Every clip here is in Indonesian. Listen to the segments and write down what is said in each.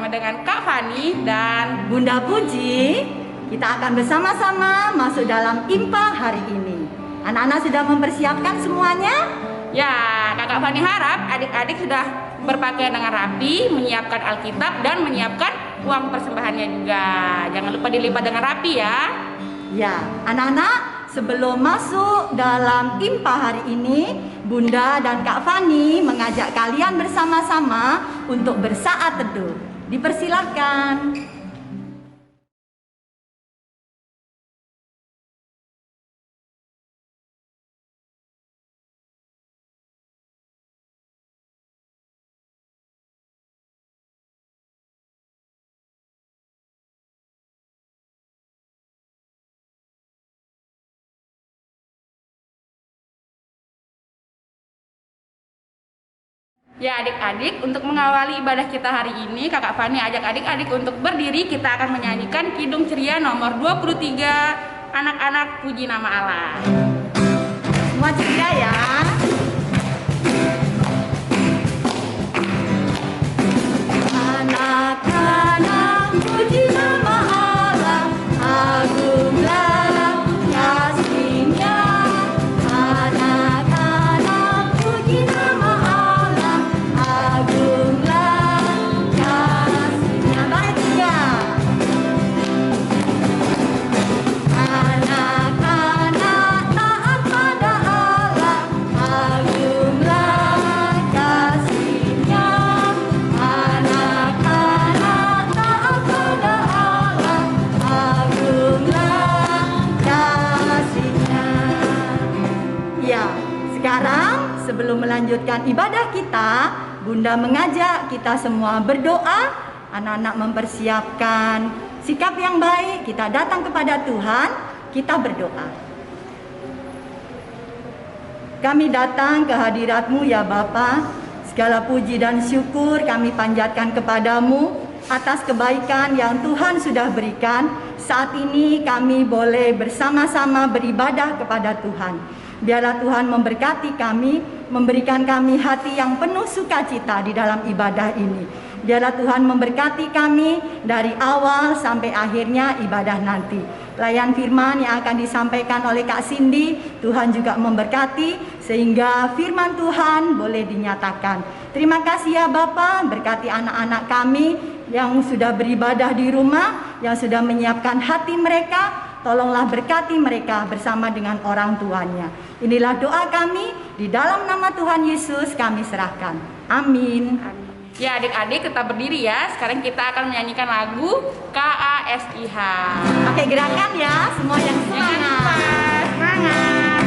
bersama dengan Kak Fani dan Bunda Puji. Kita akan bersama-sama masuk dalam IMPA hari ini. Anak-anak sudah mempersiapkan semuanya? ya Kakak Fani harap adik-adik sudah berpakaian dengan rapi, menyiapkan Alkitab dan menyiapkan uang persembahannya juga. Jangan lupa dilipat dengan rapi ya. Ya, anak-anak, sebelum masuk dalam IMPA hari ini, Bunda dan Kak Fani mengajak kalian bersama-sama untuk bersaat teduh. Dipersilakan. Ya adik-adik, untuk mengawali ibadah kita hari ini, Kakak Fani ajak adik-adik untuk berdiri. Kita akan menyanyikan Kidung Ceria nomor 23, Anak-anak Puji Nama Allah. Semua ceria ya. Anak-anak puji nama Allah, agunglah kasih-Nya. Anak-anak puji nama Allah, agunglah kasih-Nya. Baik tiga. Anak-anak taat pada Allah, agunglah kasih-Nya. Anak-anak taat pada Allah, agunglah kasih-Nya. Ya, sekarang sebelum melanjutkan ibadah kita, Bunda mengajak kita semua berdoa. Anak-anak mempersiapkan sikap yang baik, kita datang kepada Tuhan, kita berdoa. Kami datang ke hadirat-Mu ya Bapa. Segala puji dan syukur kami panjatkan kepadamu atas kebaikan yang Tuhan sudah berikan. Saat ini kami boleh bersama-sama beribadah kepada Tuhan. Biarlah Tuhan memberkati kami, memberikan kami hati yang penuh sukacita di dalam ibadah ini. Biarlah Tuhan memberkati kami dari awal sampai akhirnya ibadah nanti. Layan firman yang akan disampaikan oleh Kak Cindy, Tuhan juga memberkati sehingga firman Tuhan boleh dinyatakan. Terima kasih ya Bapa, berkati anak-anak kami yang sudah beribadah di rumah, yang sudah menyiapkan hati mereka. Tolonglah berkati mereka bersama dengan orang tuanya. Inilah doa kami, di dalam nama Tuhan Yesus kami serahkan. Amin. Ya adik-adik tetap berdiri ya. Sekarang kita akan menyanyikan lagu KASIH. Pakai gerakan ya, semua yang Jangan lupa semangat. semangat.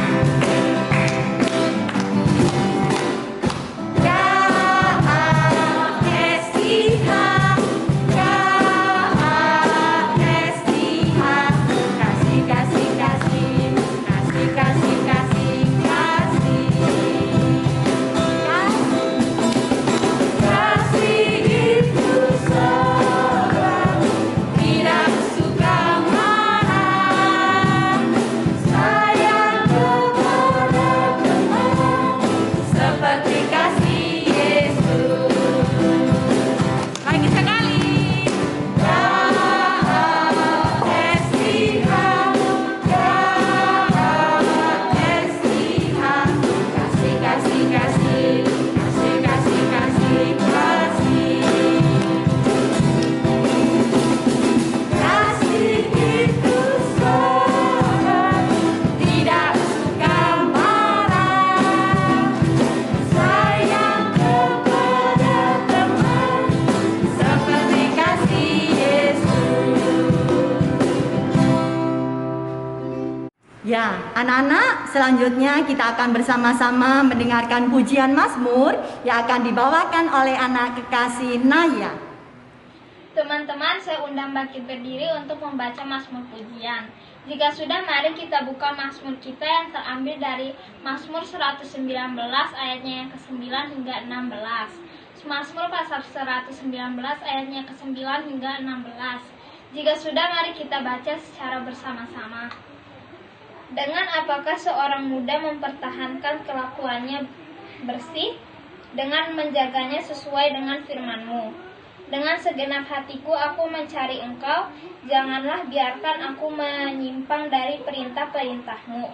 Ya, anak-anak, selanjutnya kita akan bersama-sama mendengarkan pujian Mazmur yang akan dibawakan oleh anak kekasih Naya. Teman-teman, saya undang bangkit berdiri untuk membaca Mazmur pujian. Jika sudah, mari kita buka Mazmur kita yang terambil dari Mazmur 119 ayatnya yang ke-9 hingga 16. Mazmur pasal 119 ayatnya ke-9 hingga 16. Jika sudah, mari kita baca secara bersama-sama. Dengan apakah seorang muda mempertahankan kelakuannya bersih? Dengan menjaganya sesuai dengan firman-Mu. Dengan segenap hatiku aku mencari Engkau, janganlah biarkan aku menyimpang dari perintah-perintah-Mu.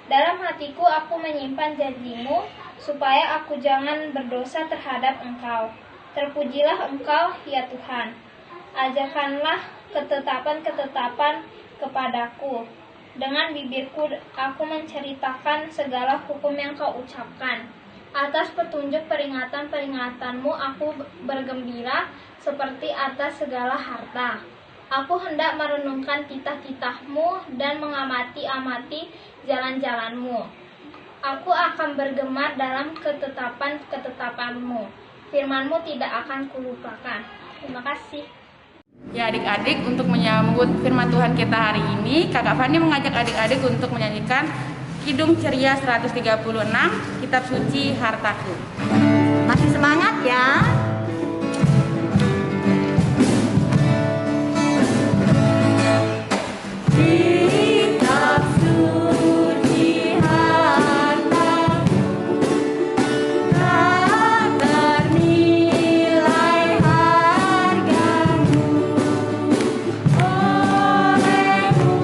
Dalam hatiku aku menyimpan janji-Mu, supaya aku jangan berdosa terhadap Engkau. Terpujilah Engkau, ya Tuhan. Ajarkanlah ketetapan-ketetapan kepadaku. Dengan bibirku aku menceritakan segala hukum yang Kau ucapkan. Atas petunjuk peringatan-peringatanmu aku bergembira seperti atas segala harta. Aku hendak merenungkan titah-titah-Mu dan mengamati-amati jalan-jalan-Mu. Aku akan bergemar dalam ketetapan-ketetapan-Mu. Firman-Mu tidak akan kulupakan. Terima kasih. Ya adik-adik, untuk menyambut firman Tuhan kita hari ini, Kakak Fani mengajak adik-adik untuk menyanyikan Kidung Ceria 136, Kitab Suci Hartaku. Masih semangat ya? Kitab suci hartaku, tak ternilai hargamu, olehmu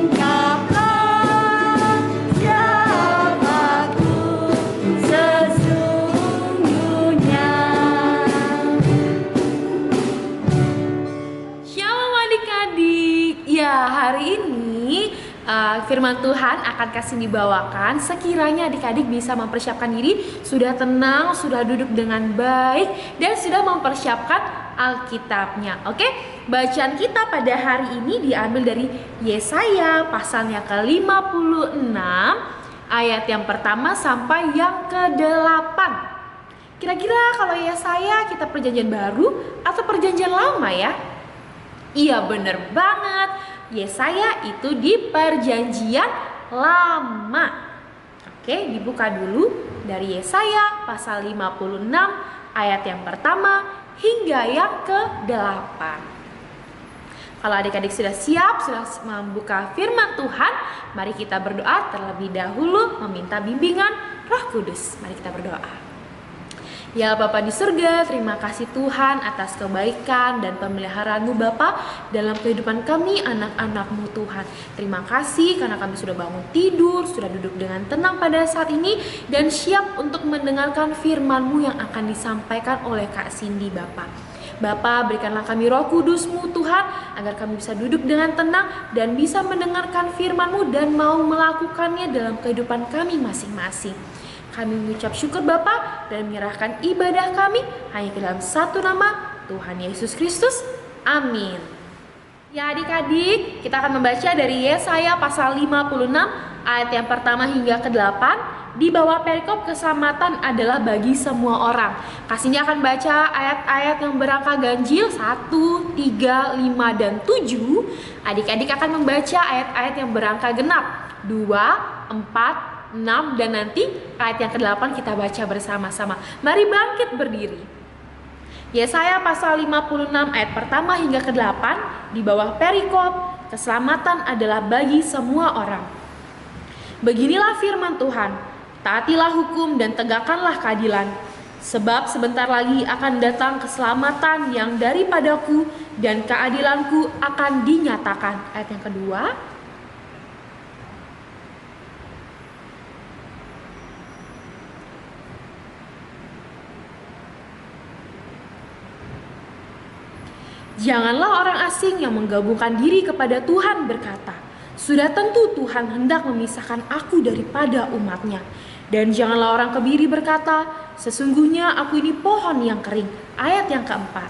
terungkaplah siapaku sesungguhnya. Shalom adik-adik. Ya, hari ini firman Tuhan akan kasih dibawakan. Sekiranya adik-adik bisa mempersiapkan diri, sudah tenang, sudah duduk dengan baik, dan sudah mempersiapkan Alkitabnya. Oke, bacaan kita pada hari ini diambil dari Yesaya pasalnya ke-56 ayat yang pertama sampai yang ke-8. Kira-kira kalau Yesaya kita perjanjian baru atau perjanjian lama ya? Iya, bener banget. Yesaya itu di perjanjian lama. Oke, dibuka dulu dari Yesaya pasal 56 ayat yang pertama hingga yang ke-8. Kalau adik-adik sudah siap, sudah membuka firman Tuhan, mari kita berdoa terlebih dahulu meminta bimbingan Roh Kudus. Mari kita berdoa. Ya Bapa di surga, terima kasih Tuhan atas kebaikan dan pemeliharaan-Mu Bapa dalam kehidupan kami anak-anak-Mu Tuhan. Terima kasih karena kami sudah bangun tidur, sudah duduk dengan tenang pada saat ini dan siap untuk mendengarkan firman-Mu yang akan disampaikan oleh Kak Cindy Bapa. Bapa, berikanlah kami Roh Kudus-Mu Tuhan agar kami bisa duduk dengan tenang dan bisa mendengarkan firman-Mu dan mau melakukannya dalam kehidupan kami masing-masing. Kami mengucap syukur Bapa dan menyerahkan ibadah kami hanya ke dalam satu nama, Tuhan Yesus Kristus. Amin. Ya adik-adik, kita akan membaca dari Yesaya pasal 56 ayat yang pertama hingga ke-8. Di bawah perikop keselamatan adalah bagi semua orang. Kasihnya akan baca ayat-ayat yang berangka ganjil 1, 3, 5, dan 7. Adik-adik akan membaca ayat-ayat yang berangka genap 2, 4, 6, dan nanti ayat yang ke-8 kita baca bersama-sama. Mari bangkit berdiri. Yesaya pasal 56 ayat pertama hingga ke-8 di bawah perikop keselamatan adalah bagi semua orang. Beginilah firman Tuhan, taatilah hukum dan tegakkanlah keadilan, sebab sebentar lagi akan datang keselamatan yang daripadaku dan keadilanku akan dinyatakan. Ayat yang kedua, janganlah orang asing yang menggabungkan diri kepada Tuhan berkata, sudah tentu Tuhan hendak memisahkan aku daripada umatnya. Dan janganlah orang kebiri berkata, sesungguhnya aku ini pohon yang kering. Ayat yang keempat.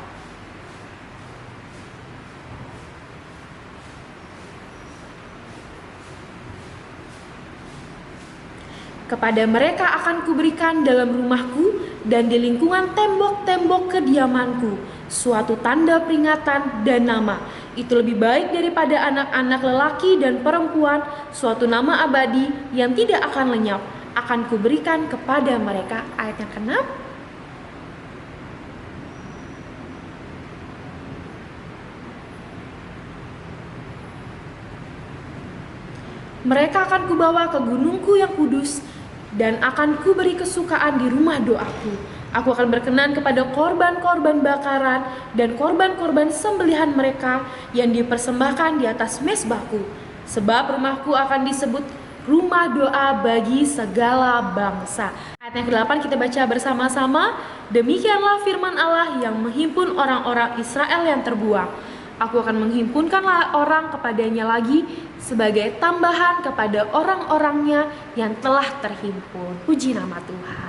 Kepada mereka akan kuberikan dalam rumahku dan di lingkungan tembok-tembok kediamanku suatu tanda peringatan dan nama. Itu lebih baik daripada anak-anak lelaki dan perempuan, suatu nama abadi yang tidak akan lenyap. Akan kuberikan kepada mereka. Ayat yang ke-6. Mereka akan kubawa ke gunungku yang kudus dan akan kuberi kesukaan di rumah doaku. Aku akan berkenan kepada korban-korban bakaran dan korban-korban sembelihan mereka yang dipersembahkan di atas mezbahku. Sebab rumahku akan disebut rumah doa bagi segala bangsa. Ayat yang ke-8 kita baca bersama-sama. Demikianlah firman Allah yang menghimpun orang-orang Israel yang terbuang. Aku akan menghimpunkan orang kepadanya lagi sebagai tambahan kepada orang-orangnya yang telah terhimpun. Puji nama Tuhan.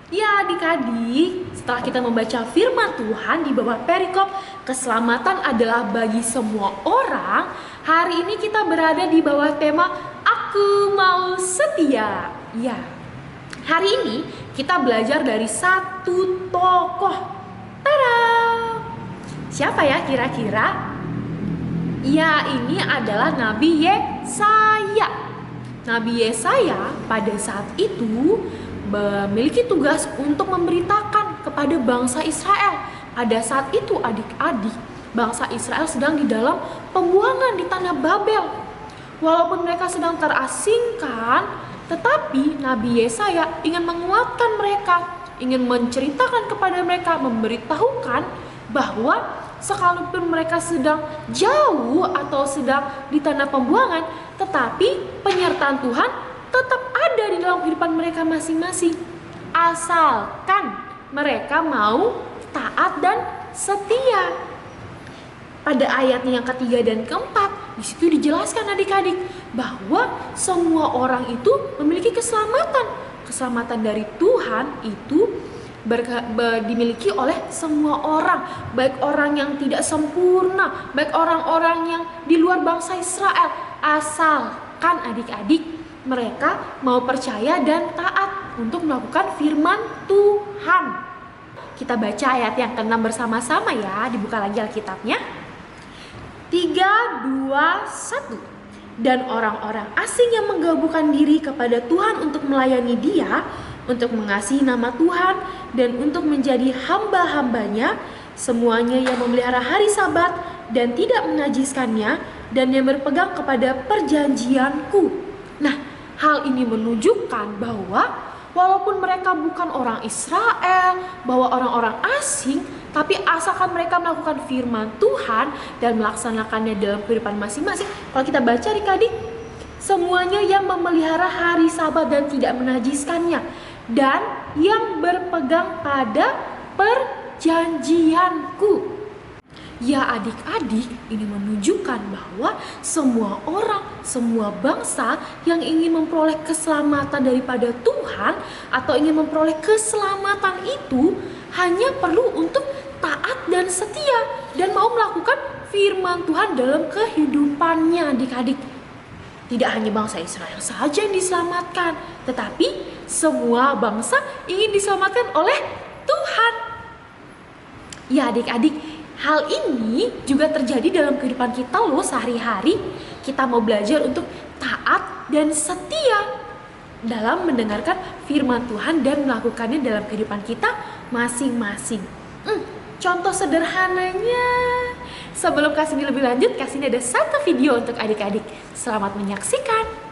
Ya adik-adik, setelah kita membaca firman Tuhan di bawah perikop keselamatan adalah bagi semua orang, hari ini kita berada di bawah tema Aku Mau Setia. Ya, hari ini kita belajar dari satu tokoh. Tada! Siapa ya kira-kira? Ya, ini adalah Nabi Yesaya. Nabi Yesaya pada saat itu memiliki tugas untuk memberitakan kepada bangsa Israel. Pada saat itu adik-adik, bangsa Israel sedang di dalam pembuangan di tanah Babel. Walaupun mereka sedang terasingkan, tetapi Nabi Yesaya ingin menguatkan mereka, ingin menceritakan kepada mereka, memberitahukan bahwa sekalipun mereka sedang jauh atau sedang di tanah pembuangan, tetapi penyertaan Tuhan tetap ada di dalam kehidupan mereka masing-masing, asalkan mereka mau taat dan setia. Pada ayatnya yang ketiga dan keempat, di situ dijelaskan adik-adik bahwa semua orang itu memiliki keselamatan. Keselamatan dari Tuhan itu dimiliki oleh semua orang, baik orang yang tidak sempurna, baik orang-orang yang di luar bangsa Israel, asalkan adik-adik mereka mau percaya dan taat untuk melakukan firman Tuhan. Kita baca ayat yang ke-6 bersama-sama ya, dibuka lagi Alkitabnya. 3, 2, 1. Dan orang-orang asing yang menggabungkan diri kepada Tuhan untuk melayani Dia, untuk mengasihi nama Tuhan dan untuk menjadi hamba-hambanya, semuanya yang memelihara hari Sabat dan tidak menajiskannya, dan yang berpegang kepada perjanjianku. Nah, hal ini menunjukkan bahwa walaupun mereka bukan orang Israel, bahwa orang-orang asing, tapi asalkan mereka melakukan firman Tuhan dan melaksanakannya dalam kehidupan masing-masing. Kalau kita baca adik-adik, semuanya yang memelihara hari Sabat dan tidak menajiskannya, dan yang berpegang pada perjanjianku. Ya adik-adik, ini menunjukkan bahwa semua orang, semua bangsa yang ingin memperoleh keselamatan daripada Tuhan atau ingin memperoleh keselamatan itu hanya perlu untuk taat dan setia dan mau melakukan firman Tuhan dalam kehidupannya adik-adik. Tidak hanya bangsa Israel saja yang diselamatkan, tetapi semua bangsa ingin diselamatkan oleh Tuhan. Ya adik-adik, hal ini juga terjadi dalam kehidupan kita loh sehari-hari. Kita mau belajar untuk taat dan setia dalam mendengarkan firman Tuhan dan melakukannya dalam kehidupan kita masing-masing. Contoh sederhananya, sebelum kasih lebih lanjut, kasih ada satu video untuk adik-adik. Selamat menyaksikan.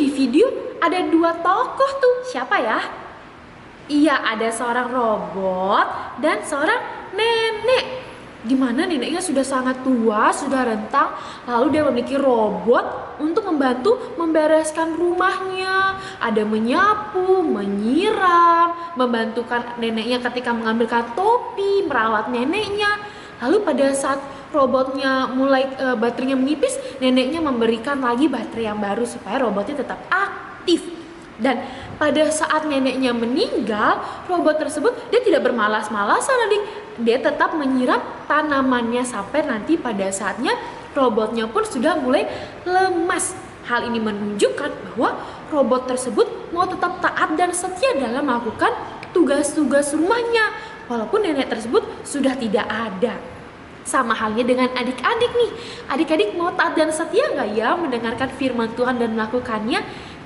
di video ada 2 tokoh tuh. Siapa ya? Iya, ada seorang robot dan seorang nenek. Di mana neneknya sudah sangat tua, sudah rentang, lalu dia memiliki robot untuk membantu membereskan rumahnya. Ada menyapu, menyiram, membantukan neneknya ketika mengambilkan topi, merawat neneknya. Lalu pada saat robotnya mulai baterainya menipis, neneknya memberikan lagi baterai yang baru supaya robotnya tetap aktif. Dan pada saat neneknya meninggal, robot tersebut dia tidak bermalas-malasan, adik. Dia tetap menyiram tanamannya sampai nanti pada saatnya robotnya pun sudah mulai lemas. Hal ini menunjukkan bahwa robot tersebut mau tetap taat dan setia dalam melakukan tugas-tugas rumahnya, walaupun nenek tersebut sudah tidak ada. Sama halnya dengan adik-adik nih. Adik-adik mau taat dan setia nggak ya mendengarkan firman Tuhan dan melakukannya?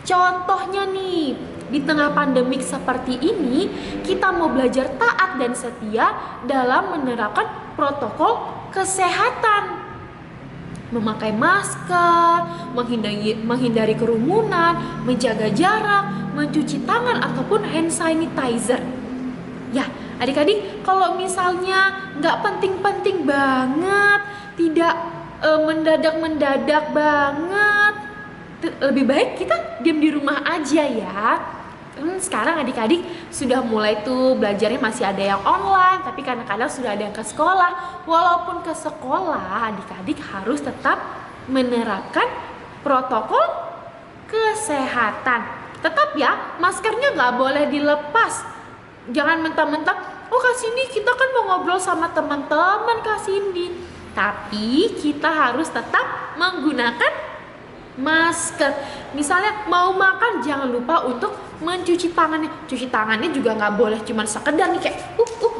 Contohnya nih, di tengah pandemik seperti ini, kita mau belajar taat dan setia dalam menerapkan protokol kesehatan. Memakai masker, menghindari kerumunan, menjaga jarak, mencuci tangan ataupun hand sanitizer. Ya, adik-adik, kalau misalnya nggak penting-penting banget, tidak mendadak-mendadak banget, lebih baik kita diam di rumah aja ya. Sekarang adik-adik sudah mulai tuh belajarnya masih ada yang online, tapi kadang-kadang sudah ada yang ke sekolah. Walaupun ke sekolah, adik-adik harus tetap menerapkan protokol kesehatan. Tetap ya, maskernya nggak boleh dilepas. Jangan mentah-mentah, oh Kak Cindy, kita kan mau ngobrol sama teman-teman Kak Cindy. Tapi kita harus tetap menggunakan masker. Misalnya mau makan, jangan lupa untuk mencuci tangannya. Cuci tangannya juga nggak boleh cuman sekedar nih kayak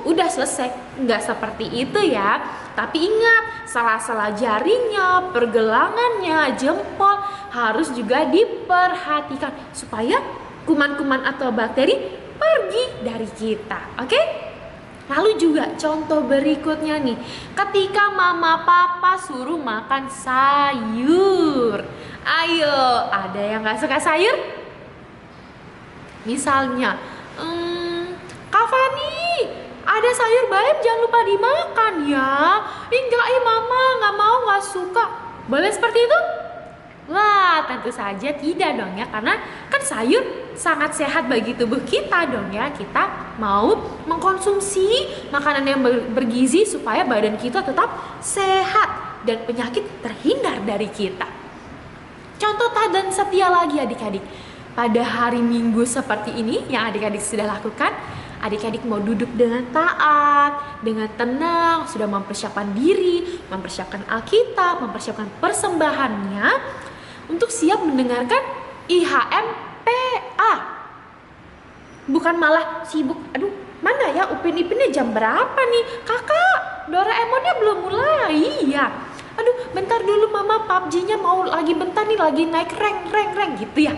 udah selesai. Nggak seperti itu ya. Tapi ingat, sela-sela jarinya, pergelangannya, jempol harus juga diperhatikan supaya kuman-kuman atau bakteri pergi dari kita. Oke? Lalu juga contoh berikutnya nih, ketika mama papa suruh makan sayur. Ayo, ada yang gak suka sayur? Misalnya, Kak Fani, ada sayur bayam jangan lupa dimakan ya. Enggak mama, gak mau, gak suka. Boleh seperti itu? Wah, tentu saja tidak dong ya, karena kan sayur sangat sehat bagi tubuh kita dong ya. Kita mau mengkonsumsi makanan yang bergizi supaya badan kita tetap sehat dan penyakit terhindar dari kita. Contoh taat dan setia lagi adik-adik. Pada hari Minggu seperti ini yang adik-adik sudah lakukan, adik-adik mau duduk dengan taat, dengan tenang, sudah mempersiapkan diri, mempersiapkan Alkitab, mempersiapkan persembahannya untuk siap mendengarkan IHMPA. Bukan malah sibuk, aduh mana ya Upin-Ipinnya jam berapa nih? Kakak, Doraemonnya belum mulai ya. Aduh bentar dulu mama, PUBG-nya mau lagi bentar nih, lagi naik rank gitu ya.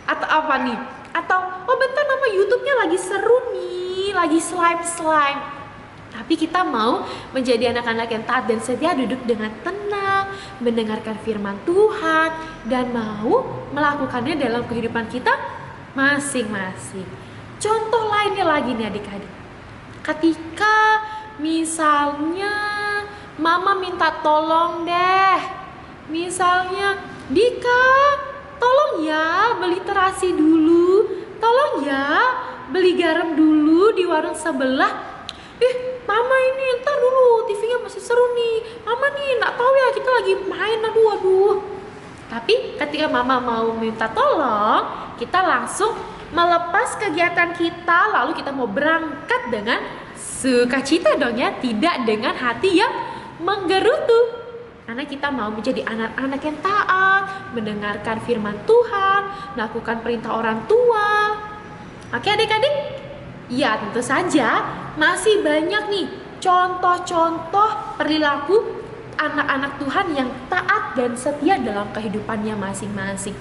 Atau apa nih? Atau oh bentar mama YouTube-nya lagi seru nih, lagi slime. Tapi kita mau menjadi anak-anak yang taat dan setia, duduk dengan tenang, mendengarkan firman Tuhan, dan mau melakukannya dalam kehidupan kita masing-masing. Contoh lainnya lagi nih adik-adik. Ketika misalnya mama minta tolong deh. Misalnya, Dika, tolong ya beli terasi dulu. Tolong ya beli garam dulu di warung sebelah. Mama ini ntar dulu, TV-nya masih seru nih. Mama nih nggak tahu ya, kita lagi main, aduh. Tapi ketika mama mau minta tolong, kita langsung melepas kegiatan kita, lalu kita mau berangkat dengan sukacita dong ya, tidak dengan hati yang menggerutu. Karena kita mau menjadi anak-anak yang taat, mendengarkan firman Tuhan, melakukan perintah orang tua. Oke adik-adik? Ya tentu saja masih banyak nih contoh-contoh perilaku anak-anak Tuhan yang taat dan setia dalam kehidupannya masing-masing.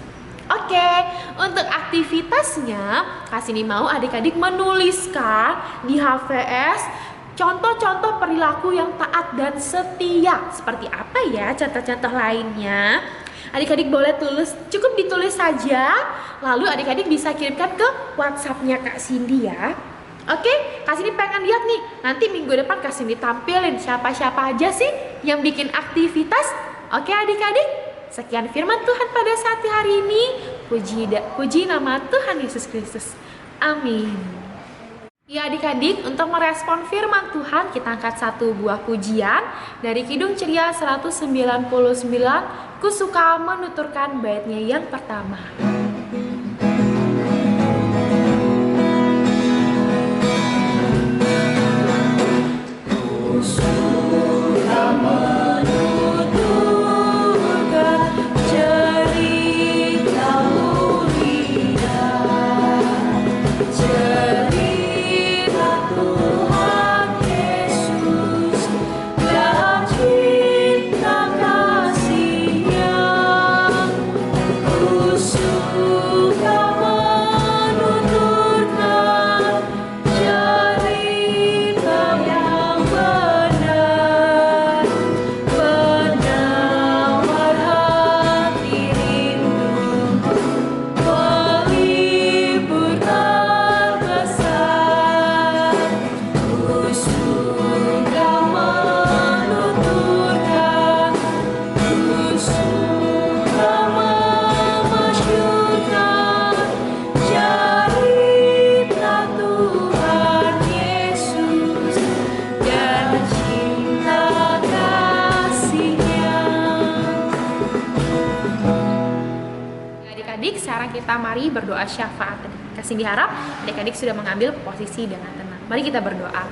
Oke, untuk aktivitasnya Kak Cindy mau adik-adik menuliskan di HVS contoh-contoh perilaku yang taat dan setia. Seperti apa ya contoh-contoh lainnya? Adik-adik boleh cukup ditulis saja, lalu adik-adik bisa kirimkan ke WhatsApp-nya Kak Cindy ya. Oke, Kak Cindy pengen lihat nih, nanti minggu depan Kak Cindy tampilin siapa-siapa aja sih yang bikin aktivitas. Oke adik-adik, sekian firman Tuhan pada saat hari ini. Puji nama Tuhan Yesus Kristus. Amin. Ya adik-adik, untuk merespon firman Tuhan kita angkat satu buah pujian dari Kidung Ceria 199. Ku suka menuturkan baitnya yang pertama. Ku suka menuturkan cerita mulia, cerita Tuhan Yesus dan cinta kasih-Nya. Ku suka menuturkan cerita yang benar, penawar hati rindu, pelipur terbesar. Ku suka menuturkan, ku suka memasyurkan cerita Tuhan Yesus dan cinta kasih-Nya. Adik-adik, sekarang kita mari berdoa syafaat. Kasih diharap adik-adik sudah mengambil posisi dengan tenang. Mari kita berdoa.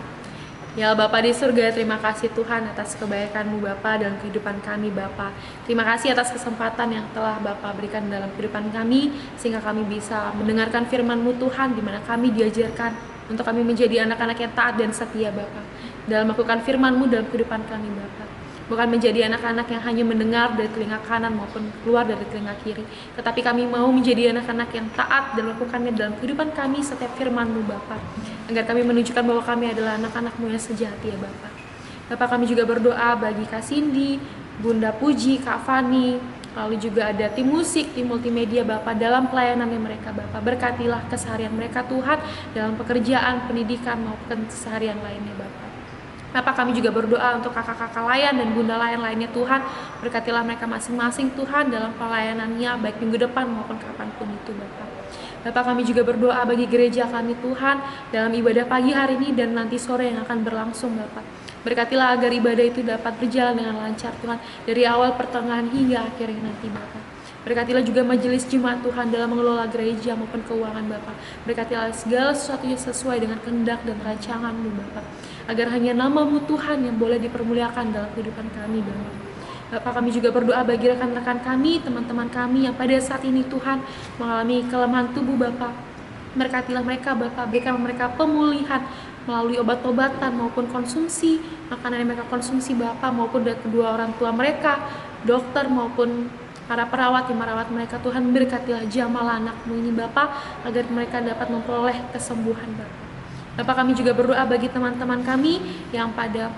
Ya Bapa di surga, terima kasih Tuhan atas kebaikan-Mu Bapa dalam kehidupan kami Bapa. Terima kasih atas kesempatan yang telah Bapa berikan dalam kehidupan kami, sehingga kami bisa mendengarkan firman-Mu Tuhan, di mana kami diajarkan untuk kami menjadi anak-anak yang taat dan setia Bapa dalam melakukan firman-Mu dalam kehidupan kami Bapa. Bukan menjadi anak-anak yang hanya mendengar dari telinga kanan maupun keluar dari telinga kiri, tetapi kami mau menjadi anak-anak yang taat dan melakukannya dalam kehidupan kami setiap firman-Mu Bapa, agar kami menunjukkan bahwa kami adalah anak-anak-Mu yang sejati ya Bapa. Bapa, kami juga berdoa bagi Kak Cindy, Bunda Puji, Kak Fani, lalu juga ada tim musik, tim multimedia Bapa dalam pelayanannya mereka Bapa. Berkatilah keseharian mereka Tuhan dalam pekerjaan, pendidikan maupun keseharian lainnya Bapa. Bapak, kami juga berdoa untuk kakak-kakak layan dan bunda layan lainnya Tuhan. Berkatilah mereka masing-masing Tuhan dalam pelayanannya baik minggu depan maupun kapanpun itu Bapak. Bapak, kami juga berdoa bagi gereja kami Tuhan dalam ibadah pagi hari ini dan nanti sore yang akan berlangsung Bapak. Berkatilah agar ibadah itu dapat berjalan dengan lancar Tuhan, dari awal, pertengahan hingga akhirnya nanti Bapak. Berkatilah juga majelis jemaat Tuhan dalam mengelola gereja maupun keuangan Bapak. Berkatilah segala sesuatunya sesuai dengan kehendak dan rancangan-Mu Bapak, agar hanya nama-Mu Tuhan yang boleh dipermuliakan dalam kehidupan kami Bapak. Bapak, kami juga berdoa bagi rekan-rekan kami, teman-teman kami yang pada saat ini Tuhan mengalami kelemahan tubuh Bapak. Berkatilah mereka Bapak, berikan mereka pemulihan melalui obat-obatan maupun konsumsi makanan yang mereka konsumsi Bapak, maupun dari kedua orang tua mereka, dokter maupun para perawat yang merawat mereka Tuhan. Berkatilah Jamal anak-Mu ini Bapak, agar mereka dapat memperoleh kesembuhan Bapak. Bapak, kami juga berdoa bagi teman-teman kami yang pada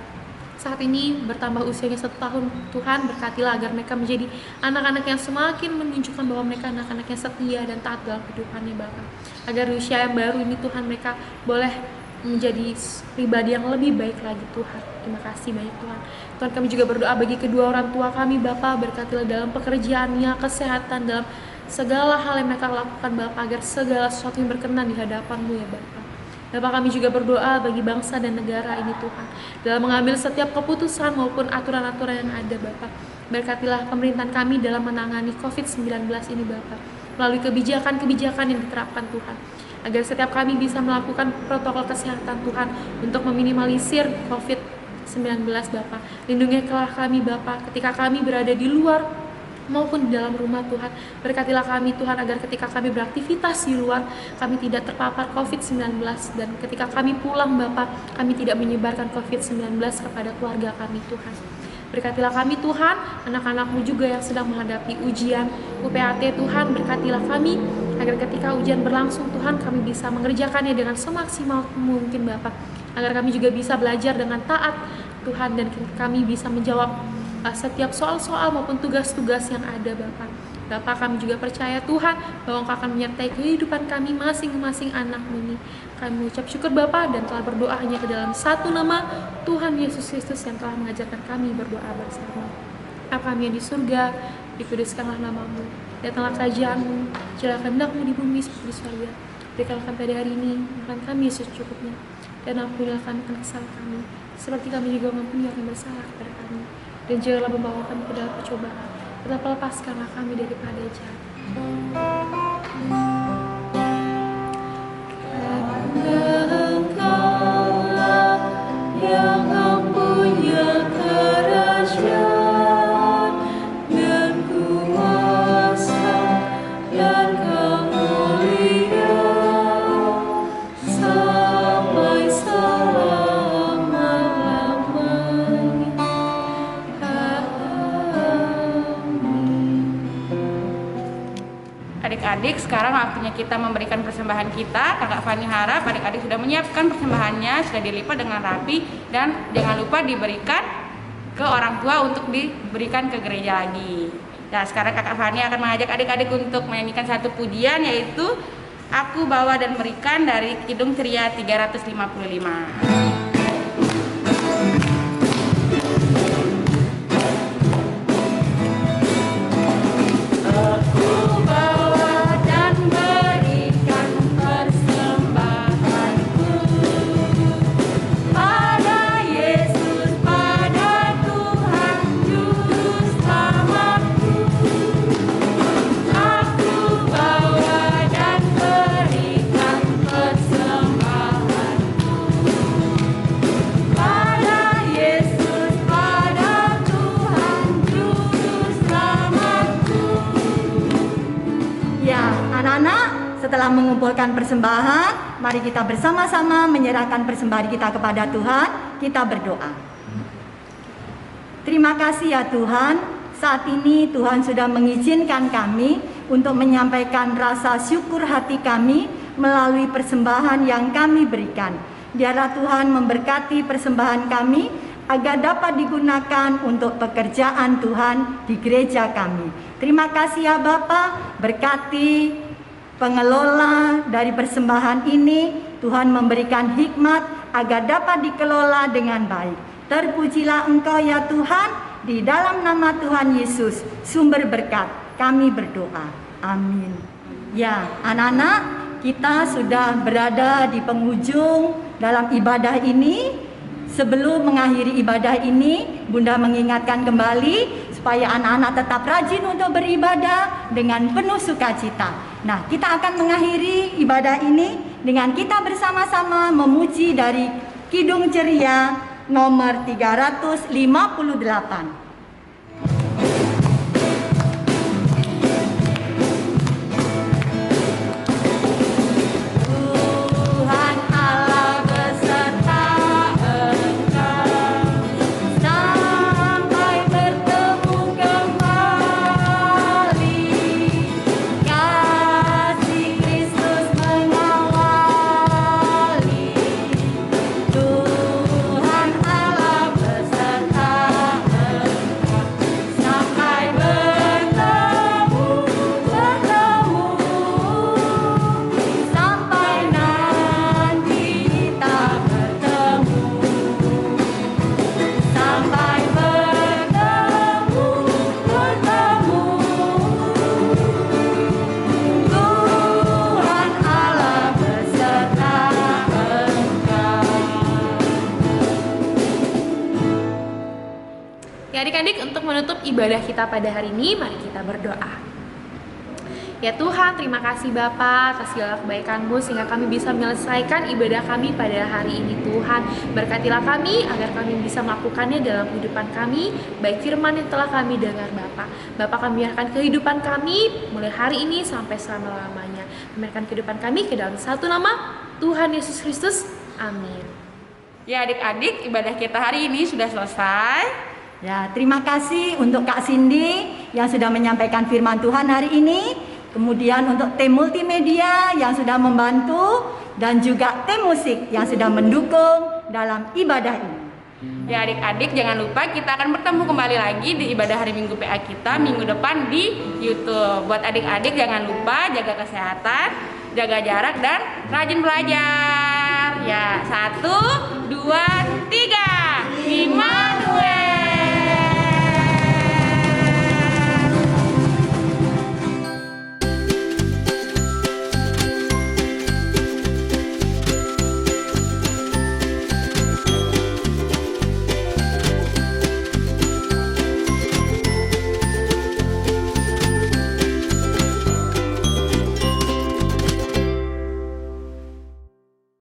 saat ini bertambah usianya 1 tahun Tuhan. Berkatilah agar mereka menjadi anak-anak yang semakin menunjukkan bahwa mereka anak-anak yang setia dan taat dalam kehidupannya Bapak. Agar di usia yang baru ini Tuhan mereka boleh menjadi pribadi yang lebih baik lagi Tuhan. Terima kasih banyak Tuhan. Tuhan, kami juga berdoa bagi kedua orang tua kami Bapak. Berkatilah dalam pekerjaannya, kesehatan, dalam segala hal yang mereka lakukan Bapak, agar segala sesuatu yang berkenan di hadapan-Mu ya Bapak. Bapak, kami juga berdoa bagi bangsa dan negara ini Tuhan, dalam mengambil setiap keputusan maupun aturan-aturan yang ada Bapak. Berkatilah pemerintahan kami dalam menangani COVID-19 ini Bapak, melalui kebijakan-kebijakan yang diterapkan Tuhan, agar setiap kami bisa melakukan protokol kesehatan Tuhan untuk meminimalisir COVID-19 Bapak. Lindungilah kami Bapak ketika kami berada di luar maupun di dalam rumah Tuhan. Berkatilah kami Tuhan, agar ketika kami beraktivitas di luar kami tidak terpapar COVID-19, dan ketika kami pulang Bapak kami tidak menyebarkan COVID-19 kepada keluarga kami Tuhan. Berkatilah kami Tuhan, anak-anak-Mu juga yang sedang menghadapi ujian UPAT Tuhan. Berkatilah kami agar ketika ujian berlangsung Tuhan kami bisa mengerjakannya dengan semaksimal mungkin Bapak, agar kami juga bisa belajar dengan taat Tuhan, dan kami bisa menjawab setiap soal-soal maupun tugas-tugas yang ada Bapak. Bapak, kami juga percaya Tuhan bahwa Engkau akan menyertai kehidupan kami masing-masing anak-Mu ini. Kami mengucap syukur Bapa dan telah berdoa hanya ke dalam satu nama, Tuhan Yesus Kristus yang telah mengajarkan kami berdoa bersama. Bapa kami yang di surga, dikuduskanlah nama-Mu, datanglah kerajaan-Mu, jadilah kehendak-Mu di bumi seperti di surga. Berikanlah kami pada hari ini makan kami secukupnya, dan ampunilah kami akan kesalahan kami, seperti kami juga mengampuni orang yang bersalah kepada kami. Dan janganlah membawa kami ke dalam percobaan, tetapi lepaskanlah kami daripada jahat. Engkaulah yang mempunyai kerajaan dan kuasa dan kemuliaan sampai selama-lamanya. Adik-adik, sekarang waktunya kita memberikan persembahan kita. Kakak Fani harap adik-adik sudah menyiapkan persembahannya, sudah dilipat dengan rapi, dan jangan lupa diberikan ke orang tua untuk diberikan ke gereja lagi. Nah, sekarang Kakak Fani akan mengajak adik-adik untuk menyanyikan satu pujian, yaitu Aku Bawa dan Berikan dari Kidung Ceria 355. Setelah mengumpulkan persembahan, mari kita bersama-sama menyerahkan persembahan kita kepada Tuhan. Kita berdoa. Terima kasih ya Tuhan, saat ini Tuhan sudah mengizinkan kami untuk menyampaikan rasa syukur hati kami melalui persembahan yang kami berikan. Biarlah Tuhan memberkati persembahan kami agar dapat digunakan untuk pekerjaan Tuhan di gereja kami. Terima kasih ya Bapa, berkati pengelola dari persembahan ini. Tuhan memberikan hikmat agar dapat dikelola dengan baik. Terpujilah Engkau ya Tuhan, di dalam nama Tuhan Yesus, sumber berkat, kami berdoa. Amin. Ya, anak-anak, kita sudah berada di penghujung dalam ibadah ini. Sebelum mengakhiri ibadah ini, Bunda mengingatkan kembali supaya anak-anak tetap rajin untuk beribadah dengan penuh sukacita. Nah, kita akan mengakhiri ibadah ini dengan kita bersama-sama memuji dari Kidung Ceria nomor 358. Adik-adik, untuk menutup ibadah kita pada hari ini, mari kita berdoa. Ya Tuhan, terima kasih Bapa atas segala kebaikan-Mu sehingga kami bisa menyelesaikan ibadah kami pada hari ini Tuhan. Berkatilah kami agar kami bisa melakukannya dalam kehidupan kami, baik firman yang telah kami dengar Bapa. Bapa, kami biarkan kehidupan kami mulai hari ini sampai selama-lamanya. Biarkan kehidupan kami ke dalam satu nama, Tuhan Yesus Kristus. Amin. Ya adik-adik, ibadah kita hari ini sudah selesai. Ya, terima kasih untuk Kak Cindy yang sudah menyampaikan firman Tuhan hari ini. Kemudian untuk tim multimedia yang sudah membantu, dan juga tim musik yang sudah mendukung dalam ibadah ini. Ya adik-adik, jangan lupa kita akan bertemu kembali lagi di ibadah hari Minggu PA kita minggu depan di YouTube. Buat adik-adik jangan lupa jaga kesehatan, jaga jarak, dan rajin belajar. Ya, 1, 2, 3. 5